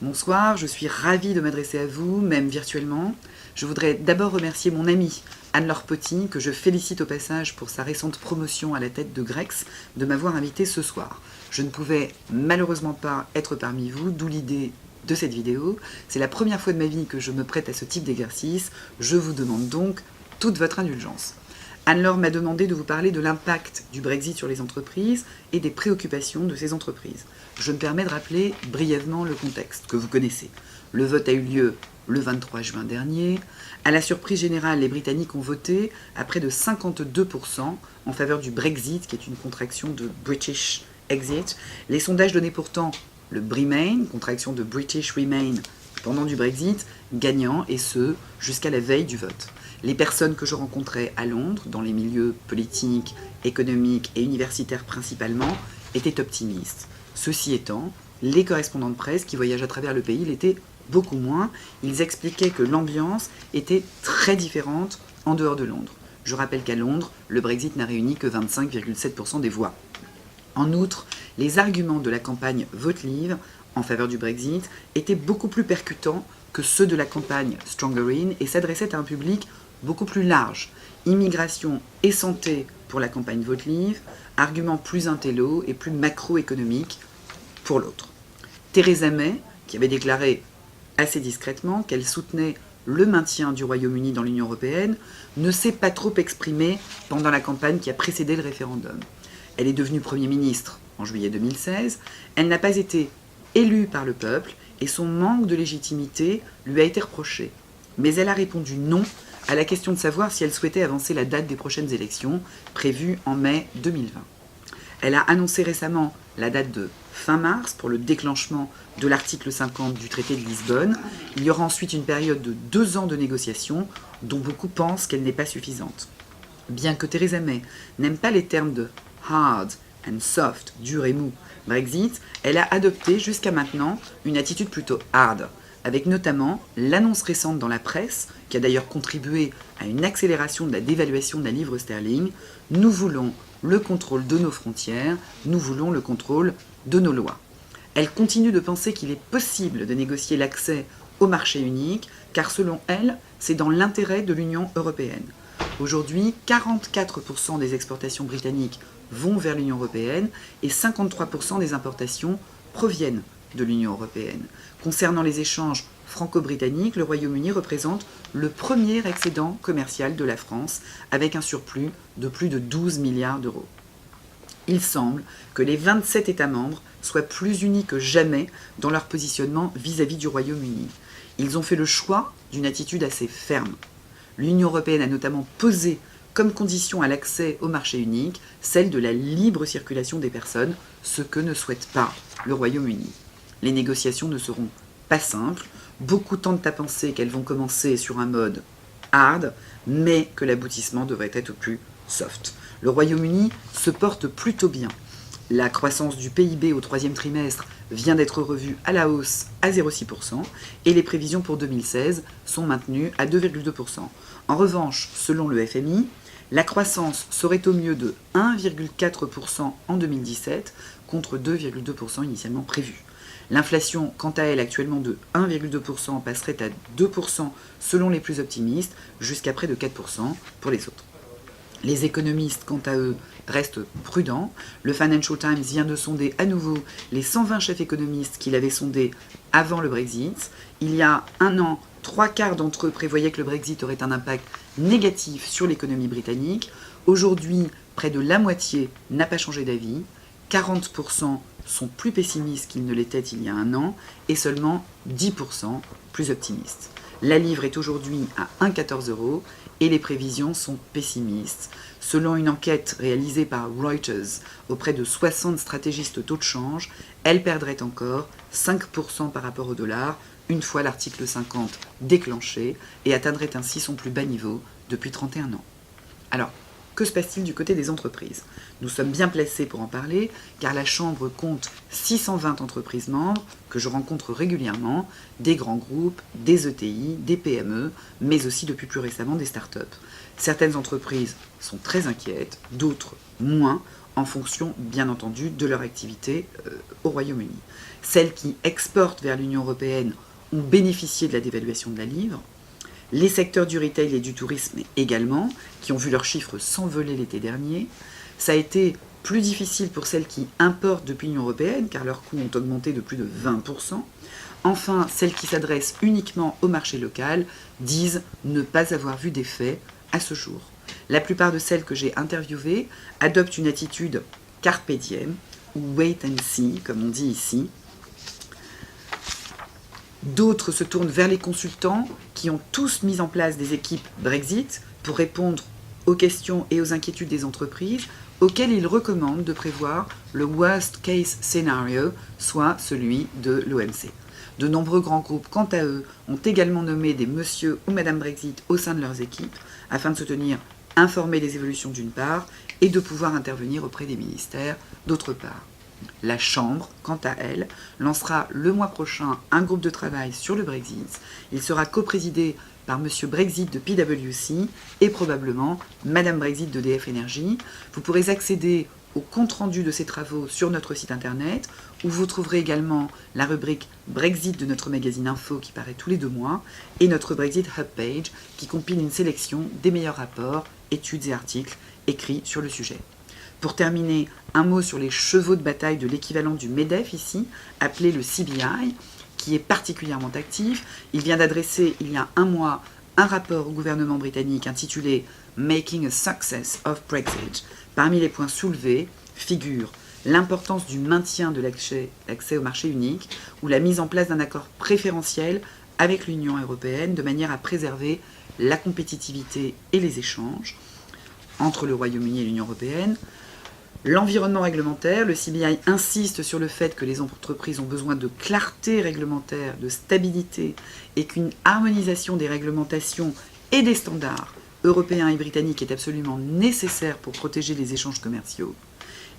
Bonsoir, je suis ravie de m'adresser à vous, même virtuellement. Je voudrais d'abord remercier mon amie Anne-Laure Poty, que je félicite au passage pour sa récente promotion à la tête de Grex, de m'avoir invité ce soir. Je ne pouvais malheureusement pas être parmi vous, d'où l'idée de cette vidéo. C'est la première fois de ma vie que je me prête à ce type d'exercice. Je vous demande donc toute votre indulgence. Anne-Laure m'a demandé de vous parler de l'impact du Brexit sur les entreprises et des préoccupations de ces entreprises. Je me permets de rappeler brièvement le contexte que vous connaissez. Le vote a eu lieu le 23 juin dernier. À la surprise générale, les Britanniques ont voté à près de 52% en faveur du Brexit, qui est une contraction de British Exit. Les sondages donnaient pourtant le Remain, contraction de British Remain, pendant du Brexit, gagnant, et ce, jusqu'à la veille du vote. Les personnes que je rencontrais à Londres, dans les milieux politiques, économiques et universitaires principalement, étaient optimistes. Ceci étant, les correspondants de presse qui voyagent à travers le pays l'étaient beaucoup moins. Ils expliquaient que l'ambiance était très différente en dehors de Londres. Je rappelle qu'à Londres, le Brexit n'a réuni que 25,7% des voix. En outre, les arguments de la campagne Vote Leave en faveur du Brexit étaient beaucoup plus percutants que ceux de la campagne Stronger In et s'adressaient à un public beaucoup plus large. Immigration et santé pour la campagne Vote Leave, arguments plus intello et plus macroéconomiques pour l'autre. Theresa May, qui avait déclaré assez discrètement qu'elle soutenait le maintien du Royaume-Uni dans l'Union européenne, ne s'est pas trop exprimée pendant la campagne qui a précédé le référendum. Elle est devenue Premier ministre en juillet 2016, elle n'a pas été élue par le peuple et son manque de légitimité lui a été reproché. Mais elle a répondu non à la question de savoir si elle souhaitait avancer la date des prochaines élections, prévues en mai 2020. Elle a annoncé récemment la date de fin mars pour le déclenchement de l'article 50 du traité de Lisbonne. Il y aura ensuite une période de 2 ans de négociations, dont beaucoup pensent qu'elle n'est pas suffisante. Bien que Theresa May n'aime pas les termes de hard and soft, dur et mou, Brexit, elle a adopté jusqu'à maintenant une attitude plutôt hard, avec notamment l'annonce récente dans la presse, qui a d'ailleurs contribué à une accélération de la dévaluation de la livre sterling. Nous voulons le contrôle de nos frontières, nous voulons le contrôle de nos lois. Elle continue de penser qu'il est possible de négocier l'accès au marché unique, car selon elle, c'est dans l'intérêt de l'Union européenne. Aujourd'hui, 44% des exportations britanniques vont vers l'Union européenne et 53% des importations proviennent de l'Union européenne. Concernant les échanges franco-britanniques, le Royaume-Uni représente le premier excédent commercial de la France, avec un surplus de plus de 12 milliards d'euros. Il semble que les 27 États membres soient plus unis que jamais dans leur positionnement vis-à-vis du Royaume-Uni. Ils ont fait le choix d'une attitude assez ferme. L'Union européenne a notamment posé comme condition à l'accès au marché unique celle de la libre circulation des personnes, ce que ne souhaite pas le Royaume-Uni. Les négociations ne seront pas simples. Beaucoup tendent à penser qu'elles vont commencer sur un mode hard, mais que l'aboutissement devrait être plus soft. Le Royaume-Uni se porte plutôt bien. La croissance du PIB au 3e trimestre vient d'être revue à la hausse à 0,6% et les prévisions pour 2016 sont maintenues à 2,2%. En revanche, selon le FMI, la croissance serait au mieux de 1,4% en 2017 contre 2,2% initialement prévu. L'inflation, quant à elle, actuellement de 1,2%, passerait à 2% selon les plus optimistes, jusqu'à près de 4% pour les autres. Les économistes, quant à eux, restent prudents. Le Financial Times vient de sonder à nouveau les 120 chefs économistes qu'il avait sondés avant le Brexit. Il y a un an, 3/4 d'entre eux prévoyaient que le Brexit aurait un impact négatif sur l'économie britannique. Aujourd'hui, près de la moitié n'a pas changé d'avis. 40% sont plus pessimistes qu'ils ne l'étaient il y a un an et seulement 10% plus optimistes. La livre est aujourd'hui à 1,14 € et les prévisions sont pessimistes. Selon une enquête réalisée par Reuters auprès de 60 stratégistes taux de change, elle perdrait encore 5% par rapport au dollar une fois l'article 50 déclenché et atteindrait ainsi son plus bas niveau depuis 31 ans. Alors, que se passe-t-il du côté des entreprises ? Nous sommes bien placés pour en parler, car la Chambre compte 620 entreprises membres que je rencontre régulièrement, des grands groupes, des ETI, des PME, mais aussi depuis plus récemment des startups. Certaines entreprises sont très inquiètes, d'autres moins. en fonction, bien entendu, de leur activité au Royaume-Uni. Celles qui exportent vers l'Union européenne ont bénéficié de la dévaluation de la livre. Les secteurs du retail et du tourisme également, qui ont vu leurs chiffres s'envoler l'été dernier. Ça a été plus difficile pour celles qui importent depuis l'Union européenne, car leurs coûts ont augmenté de plus de 20%. Enfin, celles qui s'adressent uniquement au marché local disent ne pas avoir vu d'effet à ce jour. La plupart de celles que j'ai interviewées adoptent une attitude carpe diem, ou wait and see, comme on dit ici. D'autres se tournent vers les consultants qui ont tous mis en place des équipes Brexit pour répondre aux questions et aux inquiétudes des entreprises, auxquelles ils recommandent de prévoir le worst case scenario, soit celui de l'OMC. De nombreux grands groupes, quant à eux, ont également nommé des monsieur ou madame Brexit au sein de leurs équipes, afin de se tenir informés des évolutions d'une part, et de pouvoir intervenir auprès des ministères d'autre part. La Chambre, quant à elle, lancera le mois prochain un groupe de travail sur le Brexit. Il sera coprésidé par Monsieur Brexit de PwC et probablement Madame Brexit de DF Energy. Vous pourrez accéder au compte-rendu de ces travaux sur notre site internet, où vous trouverez également la rubrique Brexit de notre magazine Info qui paraît tous les 2 mois, et notre Brexit Hub Page qui compile une sélection des meilleurs rapports, études et articles écrits sur le sujet. Pour terminer, un mot sur les chevaux de bataille de l'équivalent du MEDEF ici, appelé le CBI, qui est particulièrement actif. Il vient d'adresser, il y a 1 mois, un rapport au gouvernement britannique intitulé « Making a Success of Brexit ». Parmi les points soulevés figure l'importance du maintien de l'accès au marché unique ou la mise en place d'un accord préférentiel avec l'Union européenne de manière à préserver la compétitivité et les échanges entre le Royaume-Uni et l'Union européenne. L'environnement réglementaire, le CBI insiste sur le fait que les entreprises ont besoin de clarté réglementaire, de stabilité, et qu'une harmonisation des réglementations et des standards européens et britanniques est absolument nécessaire pour protéger les échanges commerciaux.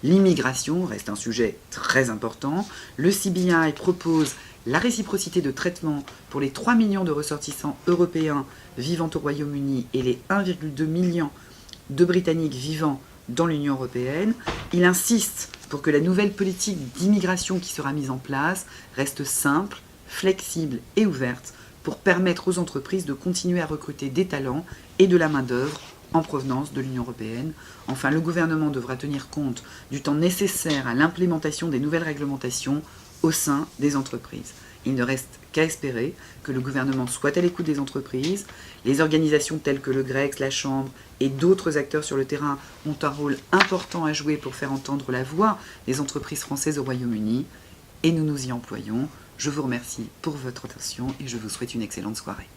L'immigration reste un sujet très important. Le CBI propose la réciprocité de traitement pour les 3 millions de ressortissants européens vivant au Royaume-Uni et les 1,2 million de Britanniques vivant dans l'Union européenne. Il insiste pour que la nouvelle politique d'immigration qui sera mise en place reste simple, flexible et ouverte pour permettre aux entreprises de continuer à recruter des talents et de la main-d'œuvre en provenance de l'Union européenne. Enfin, le gouvernement devra tenir compte du temps nécessaire à l'implémentation des nouvelles réglementations au sein des entreprises. Il ne reste qu'à espérer que le gouvernement soit à l'écoute des entreprises. Les organisations telles que le GREX, la Chambre et d'autres acteurs sur le terrain ont un rôle important à jouer pour faire entendre la voix des entreprises françaises au Royaume-Uni et nous nous y employons. Je vous remercie pour votre attention et je vous souhaite une excellente soirée.